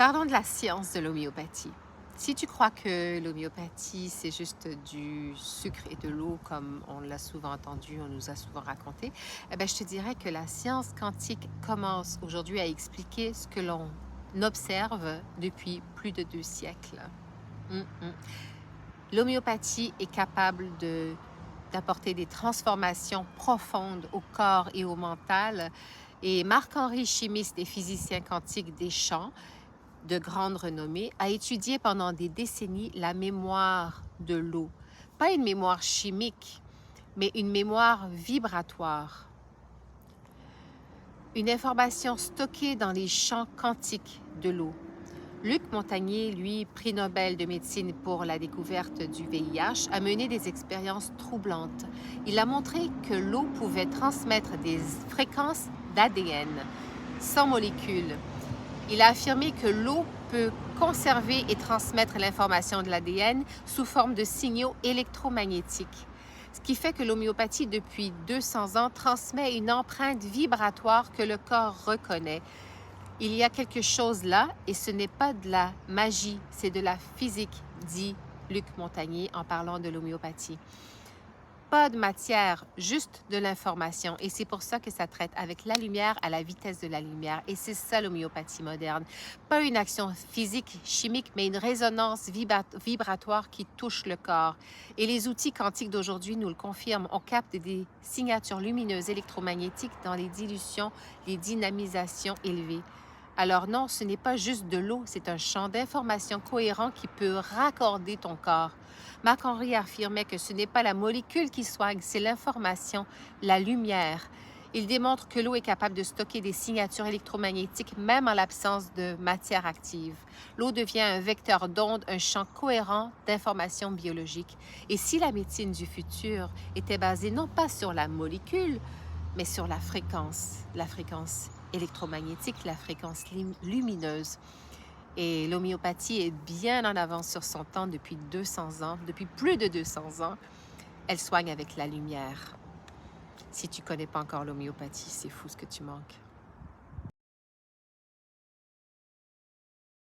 Parlons de la science de l'homéopathie. Si tu crois que l'homéopathie, c'est juste du sucre et de l'eau, comme on l'a souvent entendu, on nous a souvent raconté, eh ben, je te dirais que la science quantique commence aujourd'hui à expliquer ce que l'on observe depuis plus de 2 siècles. Mm, mm. L'homéopathie est capable d'apporter des transformations profondes au corps et au mental. Et Marc-Henri, chimiste et physicien quantique des champs, de grande renommée, a étudié pendant des décennies la mémoire de l'eau. Pas une mémoire chimique, mais une mémoire vibratoire. Une information stockée dans les champs quantiques de l'eau. Luc Montagnier, lui, prix Nobel de médecine pour la découverte du VIH, a mené des expériences troublantes. Il a montré que l'eau pouvait transmettre des fréquences d'ADN sans molécules. Il a affirmé que l'eau peut conserver et transmettre l'information de l'ADN sous forme de signaux électromagnétiques. Ce qui fait que l'homéopathie, depuis 200 ans, transmet une empreinte vibratoire que le corps reconnaît. Il y a quelque chose là, et ce n'est pas de la magie, c'est de la physique, dit Luc Montagnier en parlant de l'homéopathie. Pas de matière, juste de l'information. Et c'est pour ça que ça traite avec la lumière à la vitesse de la lumière. Et c'est ça l'homéopathie moderne. Pas une action physique, chimique, mais une résonance vibratoire qui touche le corps. Et les outils quantiques d'aujourd'hui nous le confirment. On capte des signatures lumineuses électromagnétiques dans les dilutions, les dynamisations élevées. Alors non, ce n'est pas juste de l'eau, c'est un champ d'information cohérent qui peut raccorder ton corps. Marc-Henri affirmait que ce n'est pas la molécule qui soigne, c'est l'information, la lumière. Il démontre que l'eau est capable de stocker des signatures électromagnétiques même en l'absence de matière active. L'eau devient un vecteur d'ondes, un champ cohérent d'informations biologiques. Et si la médecine du futur était basée non pas sur la molécule, mais sur la fréquence électromagnétique, la fréquence lumineuse. Et l'homéopathie est bien en avance sur son temps depuis 200 ans, depuis plus de 200 ans. Elle soigne avec la lumière. Si tu ne connais pas encore l'homéopathie, c'est fou ce que tu manques.